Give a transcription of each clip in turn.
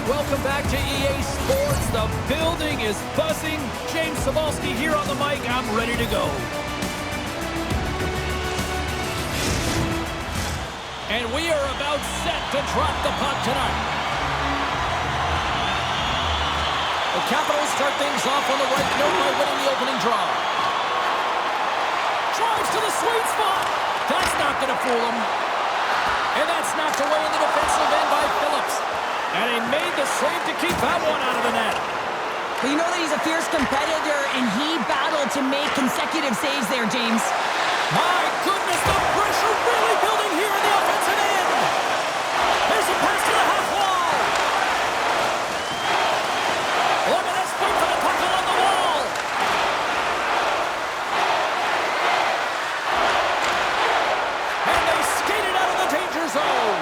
welcome back to EA Sports. The building is buzzing. James Cebulski here on the mic. I'm ready to go. And we are about set to drop the puck tonight. The Capitals start things off on the right note by winning the opening draw. Drives to the sweet spot. That's not going to fool him. And that's knocked away in the defensive end by Phillips. And he made the save to keep that one out of the net. Well, you know that he's a fierce competitor, and he battled to make consecutive saves there, James. My goodness, the pressure really building here in the offensive end. There's a pass to the half wall. Look at this, wait for the puck along the wall. And they skated out of the danger zone.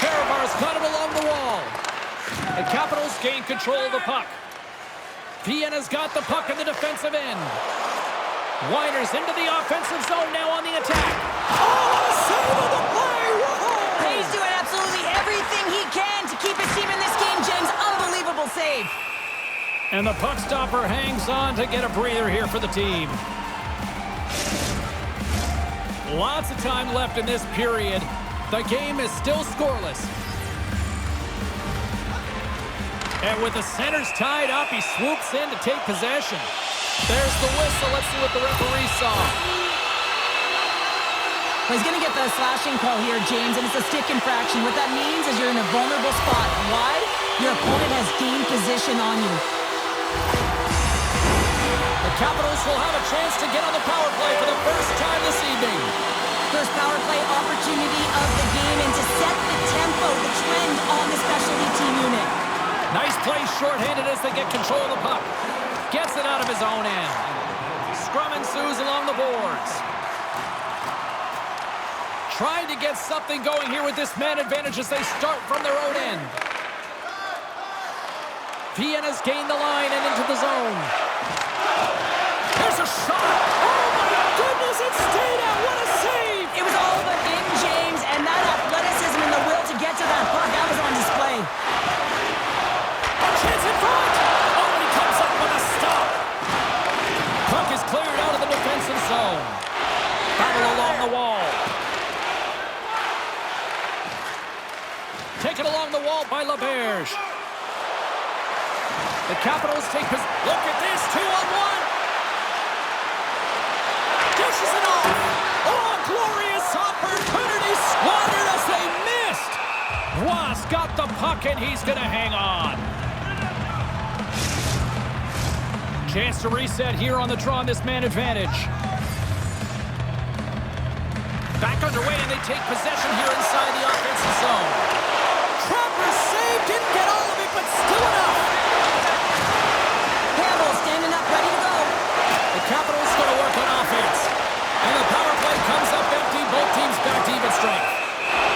Fehérvár's got it along the wall. The Capitals gain control of the puck. Vienna's got the puck in the defensive end. Weinger's into the offensive zone now on the attack. Oh, what a save on the play! Whoa! He's doing absolutely everything he can to keep his team in this game, James. Unbelievable save. And the puck stopper hangs on to get a breather here for the team. Lots of time left in this period. The game is still scoreless. And with the centers tied up, he swoops in to take possession. There's the whistle. Let's see what the referee saw. Well, he's going to get the slashing call here, James, and it's a stick infraction. What that means is you're in a vulnerable spot. Why? Your opponent has gained position on you. The Capitals will have a chance to get on the power play for the first time this evening. First power play opportunity of the game, and to set the tempo, the trend on the specialty team unit. Nice play shorthanded as they get control of the puck. Gets it out of his own end. Scrum ensues along the boards. Trying to get something going here with this man advantage as they start from their own end. Vienna's gained the line and into the zone. There's a shot. Oh my goodness, it stayed out. What a save. It was all but in, James, and that athleticism and the will to get to that puck, that was on display. Chance in front! Oh, and he comes up with a stop. Puck is cleared out of the defensive zone. Battle along the wall. Taken along the wall by LaBerge. The Capitals take his... Look at this, 2-on-1. Dishes it off. Oh, glorious opportunity. Squandered as they missed. Ross got the puck, and he's going to hang on. Chance to reset here on the draw on this man advantage. Back underway, and they take possession here inside the offensive zone. Trapper save, didn't get all of it, but still enough. Campbell standing up, ready to go. The Capitals going to work on offense. And the power play comes up empty, both teams back to even strength.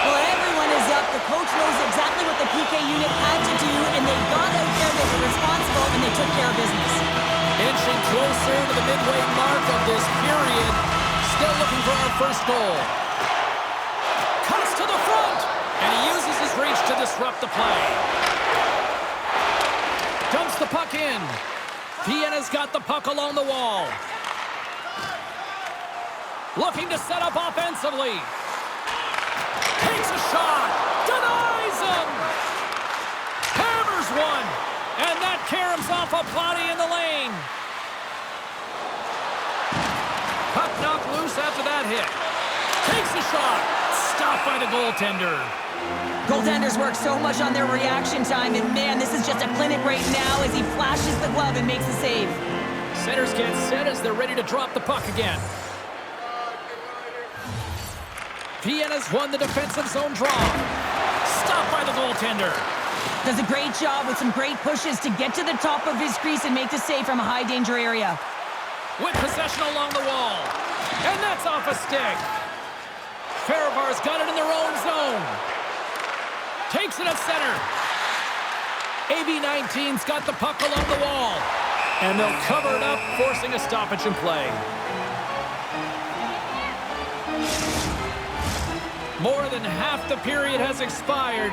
Well, everyone is up. The coach knows exactly what the PK unit had to do, and they got out there, they were responsible, and they took care of business. Inching closer to the midway mark of this period. Still looking for our first goal. Cuts to the front. And he uses his reach to disrupt the play. Dumps the puck in. Vienna's got the puck along the wall. Looking to set up offensively. Takes a shot. Denies him. Hammers one. And that caroms off a body in the lane. Puck knocked loose after that hit. Takes a shot. Stopped by the goaltender. Goaltenders work so much on their reaction time, and man, this is just a clinic right now as he flashes the glove and makes the save. Centers get set as they're ready to drop the puck again. Vienna's won the defensive zone draw. Stopped by the goaltender. Does a great job with some great pushes to get to the top of his crease and make the save from a high danger area. With possession along the wall. And that's off a stick. Fehérvár's got it in their own zone. Takes it at center. AV19's got the puck along the wall. And they'll cover it up, forcing a stoppage in play. More than half the period has expired.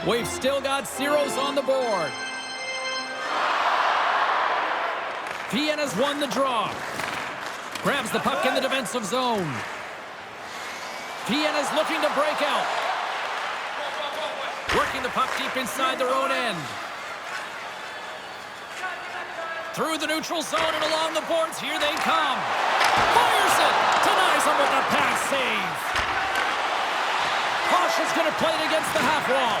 We've still got zeros on the board. Vienna's won the draw. Grabs the puck in the defensive zone. Vienna's looking to break out. Working the puck deep inside their own end. Through the neutral zone and along the boards. Here they come. Fires it. Denies him with a pass save. Posh is going to play it against the half wall.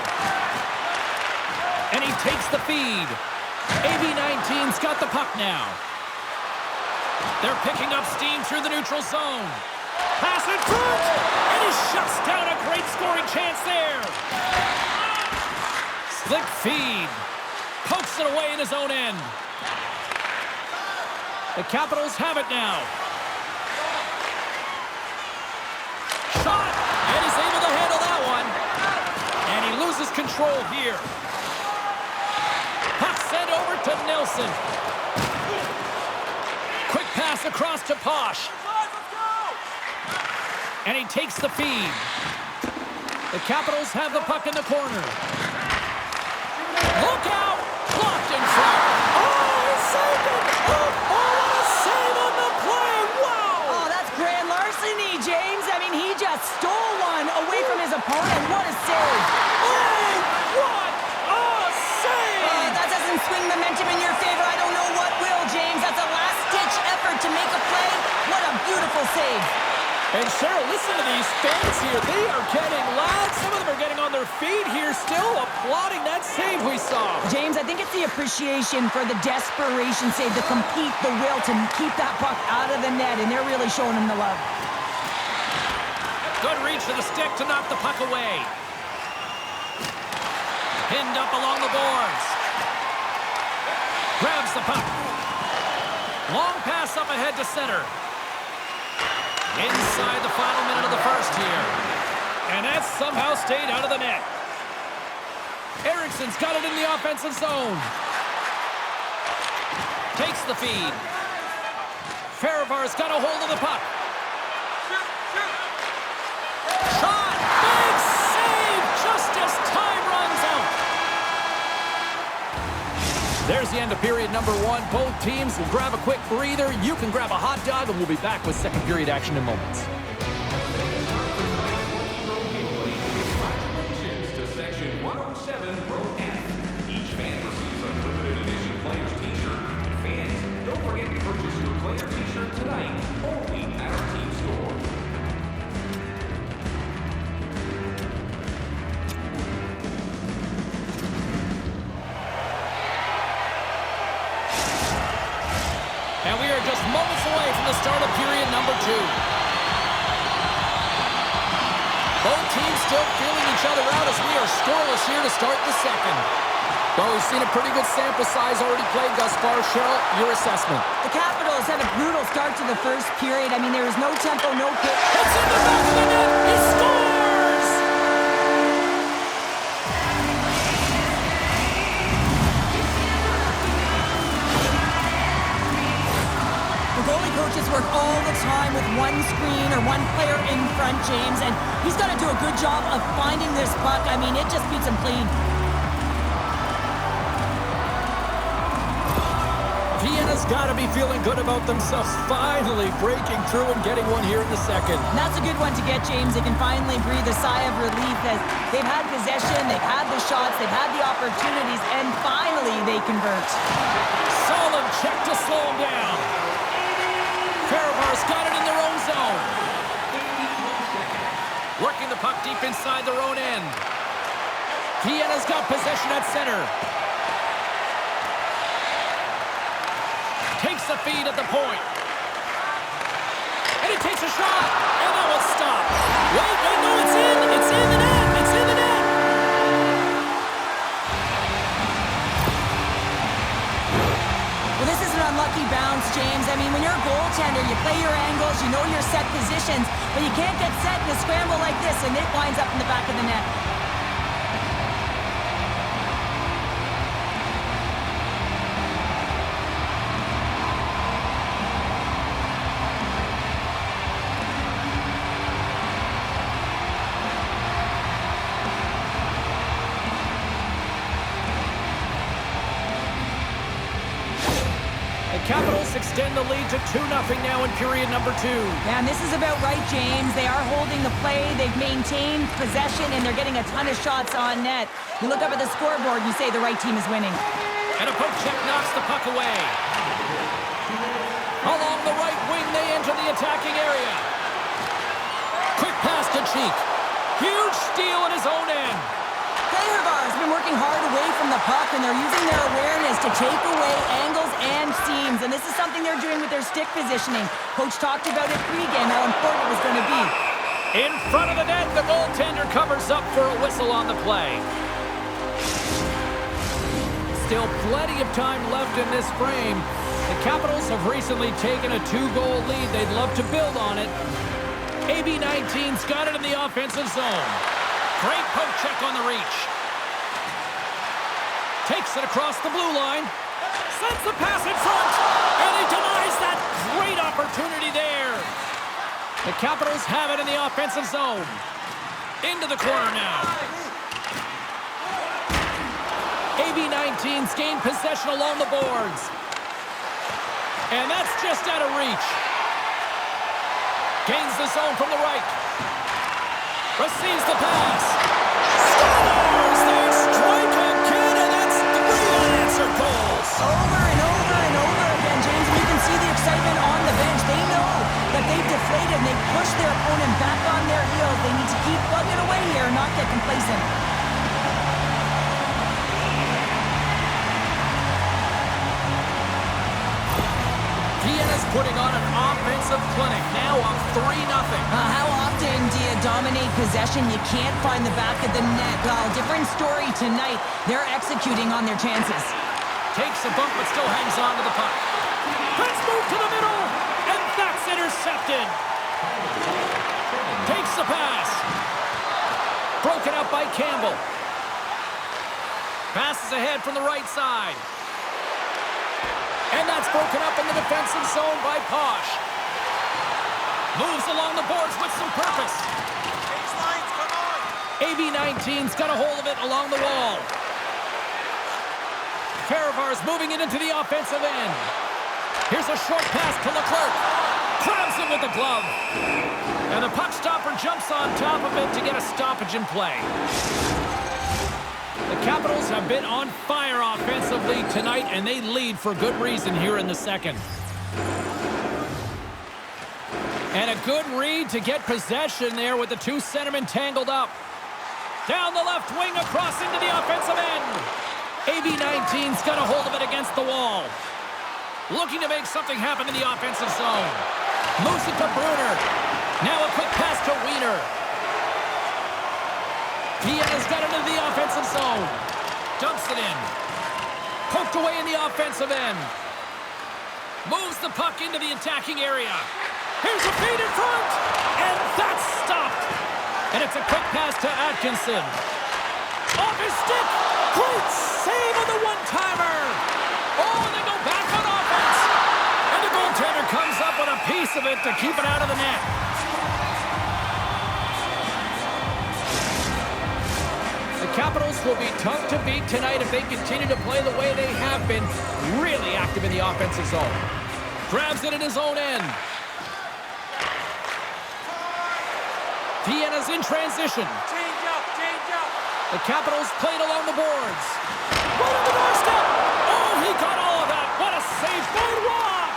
And he takes the feed. AV19's got the puck now. They're picking up steam through the neutral zone. Pass in front! And he shuts down a great scoring chance there. Slick feed. Pokes it away in his own end. The Capitals have it now. Shot! And he's able to handle that one. And he loses control here. Puck sent over to Nelson. Quick pass across to Posh. And he takes the feed. The Capitals have the puck in the corner. Look out! Blocked in front. Oh, he saved it! Oh, what a save on the play! Wow! Oh, that's grand larceny, James. I mean, he just stole one away from his opponent. What a save! Oh, what a save! That doesn't swing momentum in your favor. I don't know what will, James. That's a last-ditch effort to make a play. What a beautiful save. And Cheryl, listen to these fans here. They are getting loud. Some of them are getting on their feet here, still applauding that save we saw. James, I think it's the appreciation for the desperation save, the compete, the will to keep that puck out of the net, and they're really showing him the love. Good reach to the stick to knock the puck away. Pinned up along the boards. Grabs the puck. Long pass up ahead to center. Inside the final minute of the first here. And that somehow stayed out of the net. Eriksson's got it in the offensive zone. Takes the feed. Fehérvár's got a hold of the puck. Shot! Big save just as time runs out. There's the end of period number one. Both teams will grab a quick breather. You can grab a hot dog, and we'll be back with second period action in moments. Congratulations to Section 107, Row F. Each fan receives a limited edition player's t-shirt. Fans, don't forget to purchase your player t-shirt tonight, only at our team store. And we are just moments away from the start of period number two. Both teams still feeling each other out as we are scoreless here to start the second. Well, we've seen a pretty good sample size already played thus far. Cheryl, your assessment. The Capitals had a brutal start to the first period. I mean, there was no tempo, no kick. It's in the back of the net. He scores! Goalie coaches work all the time with one screen or one player in front, James, and he's got to do a good job of finding this puck. I mean, it just beats him clean. Vienna's got to be feeling good about themselves, finally breaking through and getting one here in the second. And that's a good one to get, James. They can finally breathe a sigh of relief as they've had possession, they've had the shots, they've had the opportunities, and finally they convert. Solid check to slow him down. Fehérvár's got it in their own zone. Working the puck deep inside their own end. Vienna's got possession at center. Takes the feed at the point. And he takes a shot. And that will stop. Wait, no, it's in. It's in the net. It's in the net. Well, this is an unlucky bounce, James. I mean, when you're a goaltender, you play your angles, you know your set positions, but you can't get set in a scramble like this, and it winds up in the back of the net. extend the lead to 2-0 now in period number 2. Yeah, and this is about right, James. They are holding the play. They've maintained possession, and they're getting a ton of shots on net. You look up at the scoreboard, you say the right team is winning. And a poke check knocks the puck away. Along the right wing, they enter the attacking area. Quick pass to Cheek. Huge steal at his own end. Fehérvár has been working hard away from the puck, and they're using their awareness to take away angles and seams. And this is something they're doing with their stick positioning. Coach talked about it pre-game, how important it was going to be. In front of the net, the goaltender covers up for a whistle on the play. Still plenty of time left in this frame. The Capitals have recently taken a 2-goal lead. They'd love to build on it. AV19's got it in the offensive zone. Great poke check on the reach. Takes it across the blue line. Sends the pass in front. And he denies that great opportunity there. The Capitals have it in the offensive zone. Into the corner now. AV19's gained possession along the boards. And that's just out of reach. Gains the zone from the right. Receives the pass. Scores! They strike again, and that's 3 unanswered goals. Over and over and over again, James. And you can see the excitement on the bench. They know that they've deflated and they've pushed their opponent back on their heels. They need to keep plugging away here and not get complacent. Vienna's putting on an offensive clinic, now up 3-0. How often do you dominate possession? You can't find the back of the net. Well, different story tonight. They're executing on their chances. Takes a bump, but still hangs on to the puck. Let's move to the middle, and that's intercepted. Takes the pass. Broken up by Campbell. Passes ahead from the right side. And that's broken up in the defensive zone by Posh. Moves along the boards with some purpose. AV19's got a hold of it along the wall. Fehérvár's moving it into the offensive end. Here's a short pass to Leclerc. Grabs it with the glove. And the puck stopper jumps on top of it to get a stoppage in play. The Capitals have been on fire offensively tonight, and they lead for good reason here in the second. And a good read to get possession there with the 2 centermen tangled up. Down the left wing, across into the offensive end. AV19's got a hold of it against the wall. Looking to make something happen in the offensive zone. Moves it to Brunner. Now a quick pass to Wiener. Vienna's got it into the offensive zone. Dumps it in. Poked away in the offensive end. Moves the puck into the attacking area. Here's a feed in front. And that's stopped. And it's a quick pass to Atkinson. Off his stick. Great save on the one-timer. Oh, and they go back on offense. And the goaltender comes up with a piece of it to keep it out of the net. Capitals will be tough to beat tonight if they continue to play the way they have been, really active in the offensive zone. Grabs it in his own end. Vienna's in transition. Change up. The Capitals played along the boards. Right on the doorstep. Oh, he got all of that. What a save by Rock.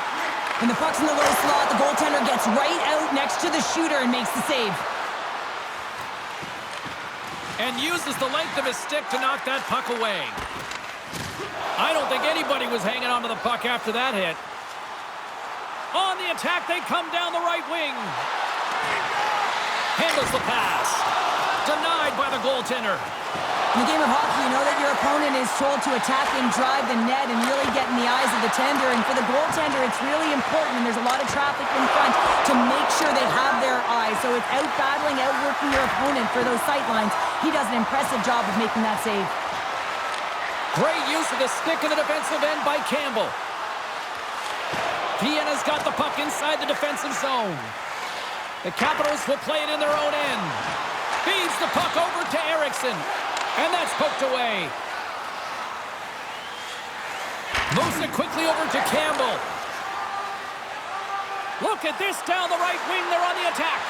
When the puck's in the low slot, the goaltender gets right out next to the shooter and makes the save. And uses the length of his stick to knock that puck away. I don't think anybody was hanging onto the puck after that hit. On the attack, they come down the right wing. Handles the pass. Denied by the goaltender. In the game of hockey, you know that your opponent is told to attack and drive the net and really get in the eyes of the tender. And for the goaltender, it's really important, and there's a lot of traffic in front, to make sure they have their eyes. So it's out-battling, outworking your opponent for those sight lines. He does an impressive job of making that save. Great use of the stick in the defensive end by Campbell. Vienna's got the puck inside the defensive zone. The Capitals will play it in their own end. Feeds the puck over to Eriksson. And that's poked away. Moves it quickly over to Campbell. Look at this down the right wing. They're on the attack.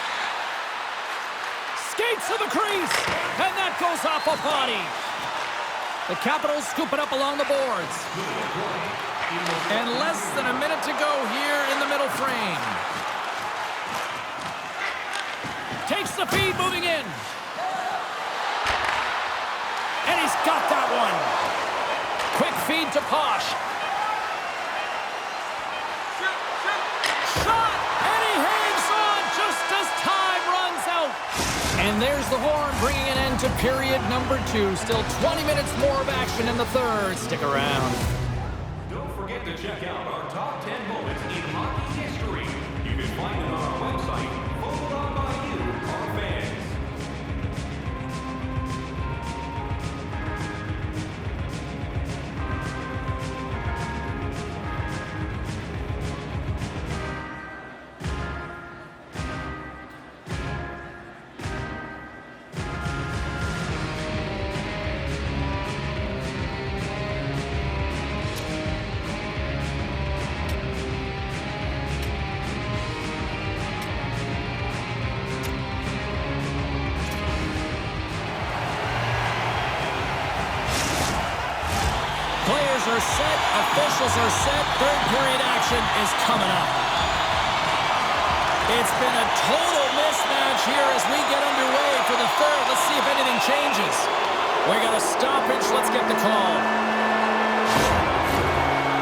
Skates to the crease. And that goes off a body. The Capitals scoop it up along the boards. And less than a minute to go here in the middle frame. Takes the feed, moving in. And he's got that one. Quick feed to Posh. Shot! And he hangs on just as time runs out. And there's the horn, bringing an end to period number 2. Still 20 minutes more of action in the third. Stick around. Don't forget to check out our top 10 moments in hockey history. You can find them on our website, voted on by you, our fans. Are set, officials are set, third period action is coming up. It's been a total mismatch here as we get underway for the third. Let's see if anything changes. We got a stoppage, let's get the call.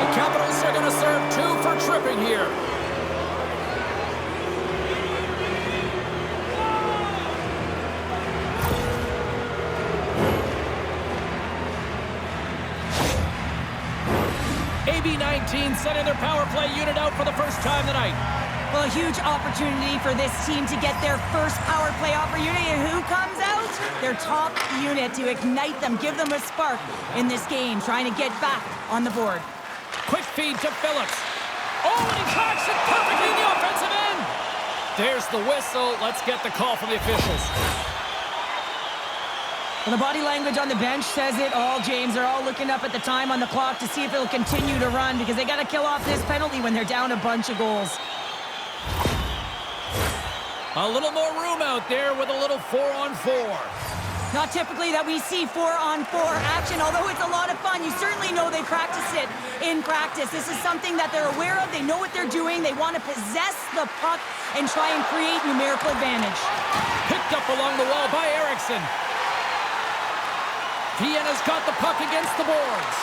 The Capitals are going to serve 2 for tripping here. AB19 sending their power play unit out for the first time tonight. Well, a huge opportunity for this team to get their first power play opportunity. And who comes out? Their top unit to ignite them, give them a spark in this game, trying to get back on the board. Quick feed to Phillips. Oh, and he cracks it perfectly in the offensive end. There's the whistle. Let's get the call from the officials. Well, the body language on the bench says it all, James. They're all looking up at the time on the clock to see if it'll continue to run because they got to kill off this penalty when they're down a bunch of goals. A little more room out there with a little 4-on-4. Not typically that we see 4-on-4 action, although it's a lot of fun. You certainly know they practice it in practice. This is something that they're aware of. They know what they're doing. They want to possess the puck and try and create numerical advantage. Picked up along the wall by Eriksson. Vienna's got the puck against the boards.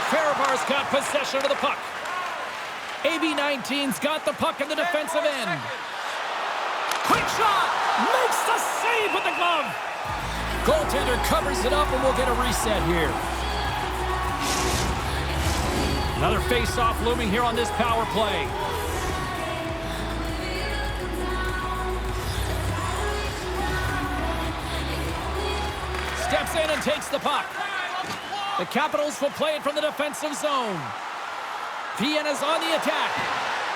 Fehérvár's got possession of the puck. AB19's got the puck in the defensive end. Quick shot! Makes the save with the glove! Goaltender covers it up and we'll get a reset here. Another face-off looming here on this power play. Steps in and takes the puck. The Capitals will play it from the defensive zone. Vienna's on the attack.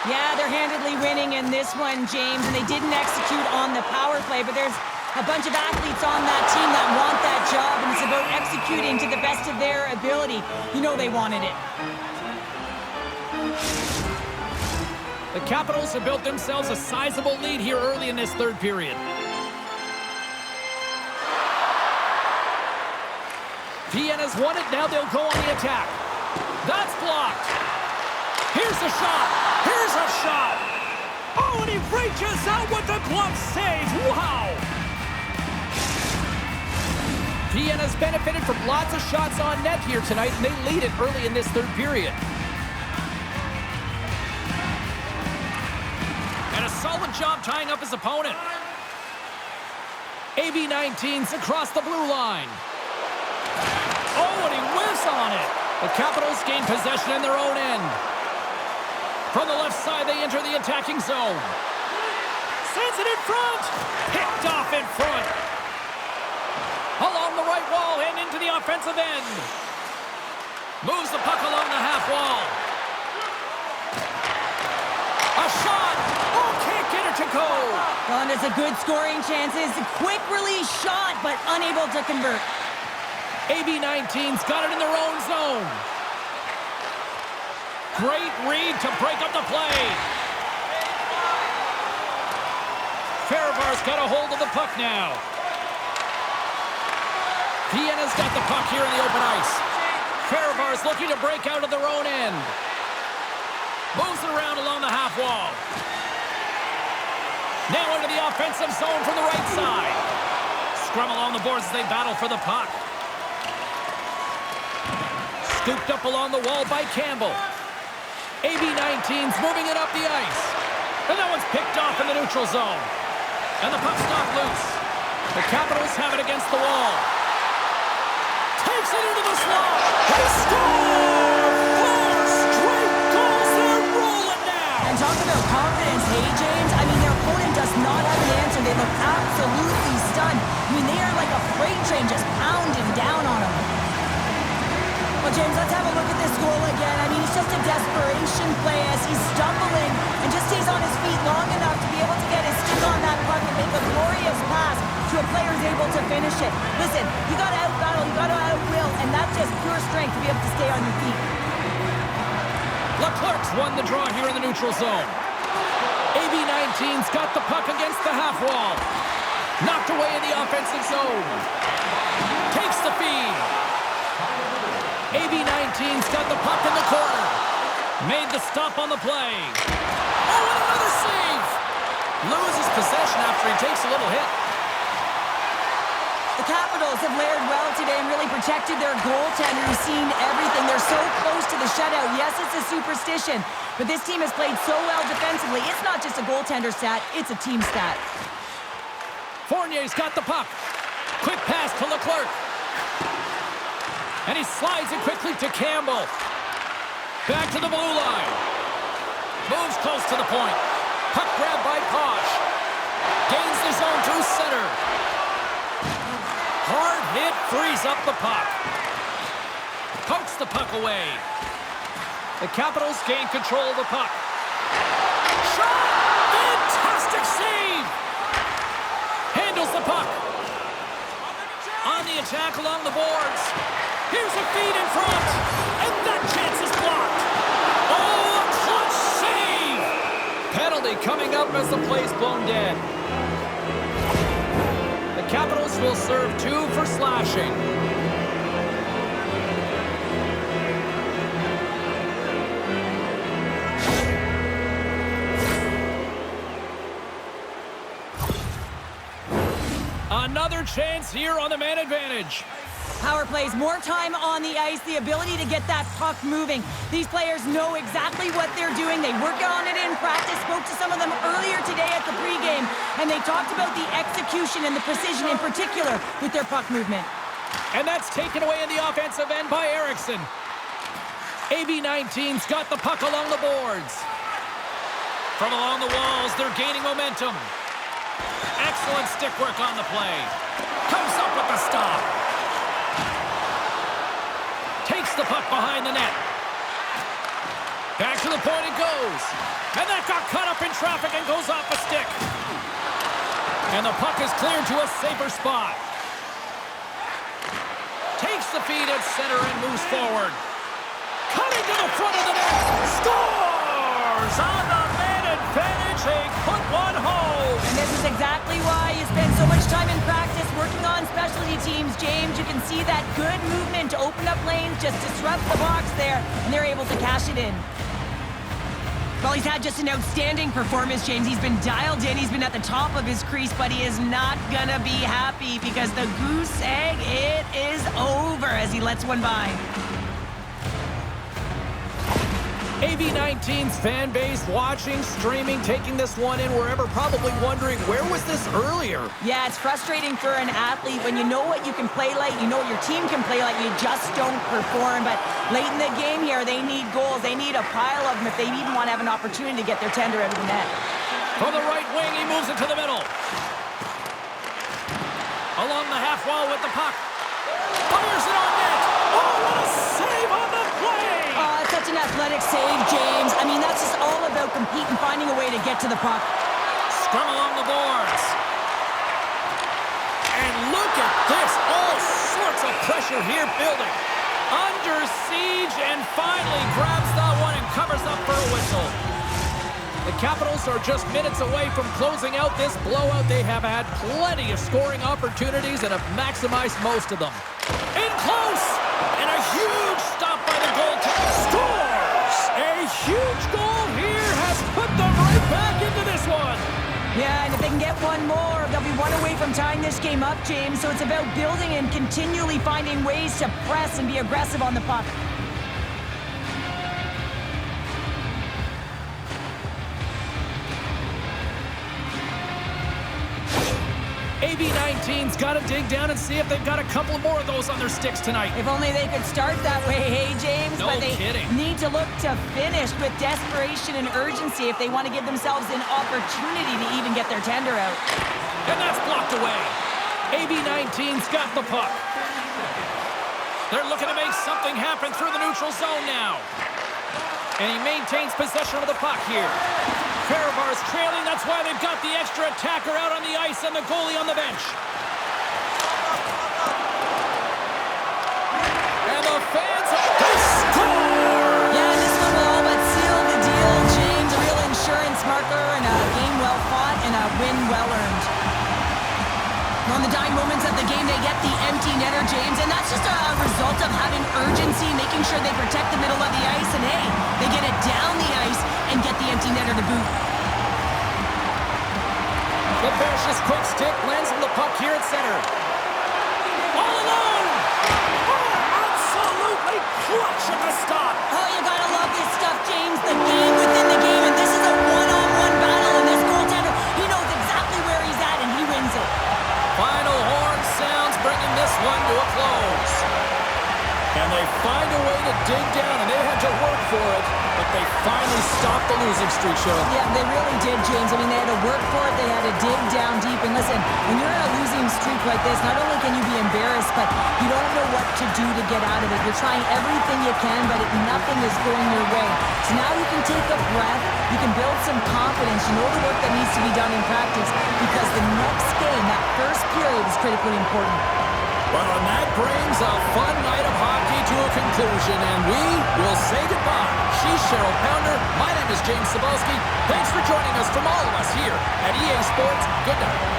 Yeah, they're handedly winning in this one, James, and they didn't execute on the power play, but there's a bunch of athletes on that team that want that job, and it's about executing to the best of their ability. You know they wanted it. The Capitals have built themselves a sizable lead here early in this third period. Vienna's won it, now they'll go on the attack. That's blocked. Here's a shot. Here's a shot. Oh, and he reaches out with the glove save. Wow. Vienna's benefited from lots of shots on net here tonight, and they lead it early in this third period. And a solid job tying up his opponent. AB19's across the blue line. Oh, and he whiffs on it. The Capitals gain possession in their own end. From the left side, they enter the attacking zone. Sends it in front. Picked off in front. Along the right wall and into the offensive end. Moves the puck along the half wall. A shot. Oh, can't get it to go. Well, and it's a good scoring chances. A quick release shot, but unable to convert. AB19's got it in their own zone. Great read to break up the play. Fehérvár's got a hold of the puck now. Vienna's got the puck here in the open ice. Fehérvár's looking to break out of their own end. Moves it around along the half wall. Now into the offensive zone from the right side. Scrum along the boards as they battle for the puck. Scooped up along the wall by Campbell. AV19's moving it up the ice. And that one's picked off in the neutral zone. And the puck's knocked loose. The Capitals have it against the wall. Takes it into the slot. They score! 4 straight goals. They're rolling now. And talk about confidence, hey, James? I mean, their opponent does not have an answer. They look absolutely stunned. I mean, they are like a freight train just pounding down on them. Well, James, let's have a look at this goal again. I mean, it's just a desperation play as he's stumbling and just stays on his feet long enough to be able to get his stick on that puck and make a glorious pass to a player who's able to finish it. Listen, you got to out-battle, you got to out-will, and that's just pure strength to be able to stay on your feet. Leclerc's won the draw here in the neutral zone. AV19's got the puck against the half wall. Knocked away in the offensive zone. Takes the feed. AV19's got the puck in the corner. Made the stop on the play. Oh, and another save! Loses possession after he takes a little hit. The Capitals have layered well today and really protected their goaltender who's seen everything. They're so close to the shutout. Yes, it's a superstition, but this team has played so well defensively. It's not just a goaltender stat, it's a team stat. Fournier's got the puck. Quick pass to Leclerc. And he slides it quickly to Campbell. Back to the blue line. Moves close to the point. Puck grab by Posh. Gains the zone through center. Hard hit frees up the puck. Pokes the puck away. The Capitals gain control of the puck. Shot! Fantastic save! Handles the puck. On the attack along the boards. Here's a feed in front. And that chance is blocked. Oh, a clutch save! Penalty coming up as the play's blown dead. The Capitals will serve 2 for slashing. Another chance here on the man advantage. Power plays, more time on the ice, the ability to get that puck moving. These players know exactly what they're doing. They work on it in practice. Spoke to some of them earlier today at the pregame, and they talked about the execution and the precision in particular with their puck movement. And that's taken away in the offensive end by Eriksson. AV19's got the puck along the boards. From along the walls, they're gaining momentum. Excellent stick work on the play. Comes up with the stop. Takes the puck behind the net. Back to the point it goes. And that got caught up in traffic and goes off the stick. And the puck is cleared to a safer spot. Takes the feed at center and moves forward. Cutting to the front of the net. Scores on the man advantage. They put one home. And this is exactly why you spend so much time in practice working on specialty teams, James. You can see that good movement to open up lanes, just disrupt the box there, and they're able to cash it in. Well, he's had just an outstanding performance, James. He's been dialed in, he's been at the top of his crease, but he is not gonna be happy because the goose egg, it is over as he lets one by. AV19's fan base watching, streaming, taking this one in wherever, probably wondering, where was this earlier? Yeah, it's frustrating for an athlete when you know what you can play like, you know what your team can play like, you just don't perform. But late in the game here, they need goals. They need a pile of them if they even want to have an opportunity to get their tender out of the net. From the right wing, he moves it to the middle. Along the half wall with the puck. Fires it on net. Oh, what a save on the play! Oh, it's such an athletic save, James. I mean, that's just all about competing, finding a way to get to the puck. Scrum along the boards. And look at this. All sorts of pressure here building. Under siege and finally grabs that one and covers up for a whistle. The Capitals are just minutes away from closing out this blowout. They have had plenty of scoring opportunities and have maximized most of them. In close! And a huge stop by the goaltender. Scores! A huge goal here has put them right back into this one. Yeah, and if they can get one more, they'll be one away from tying this game up, James. So it's about building and continually finding ways to press and be aggressive on the puck. AV19's got to dig down and see if they've got a couple more of those on their sticks tonight. If only they could start that way, hey, James. No but they kidding. need to look to finish with desperation and urgency if they want to give themselves an opportunity to even get their tender out. And that's blocked away. AV19's got the puck. They're looking to make something happen through the neutral zone now. And he maintains possession of the puck here. Fehérvár's trailing, that's why they've got the extra attacker out on the ice and the goalie on the bench. And the fans, they score! Yeah, this one will all but seal the deal, James. A real insurance marker and a game well fought and a win well earned. On the dying moments of the game, they get the empty netter, James, and that's just a result of having urgency, making sure they protect the middle of the ice, and hey, they get it down the ice and get the empty netter to boot. The Bears' quick stick lands on the puck here at center. All alone! Oh, absolutely clutch at the stop! Oh, you gotta love this stuff, James. The game within the game, and this is a one-on-one battle, and this goaltender, he knows exactly where he's at, and he wins it. Final horn sounds, bringing this one to a close. And they find a way to dig down, and they had to work for it, but they finally stopped the losing streak, Cheryl. Yeah, they really did, James. I mean, they had to work for it, they had to dig down deep, and listen, when you're in a losing streak like this, not only can you be embarrassed, but you don't know what to do to get out of it. You're trying everything you can, but nothing is going your way. So now you can take a breath, you can build some confidence, you know the work that needs to be done in practice, because the next game, that first period, is critically important. Well, and that brings a fun night of hockey to a conclusion, and we will say goodbye. She's Cheryl Pounder. My name is James Cebulski. Thanks for joining us from all of us here at EA Sports. Good night.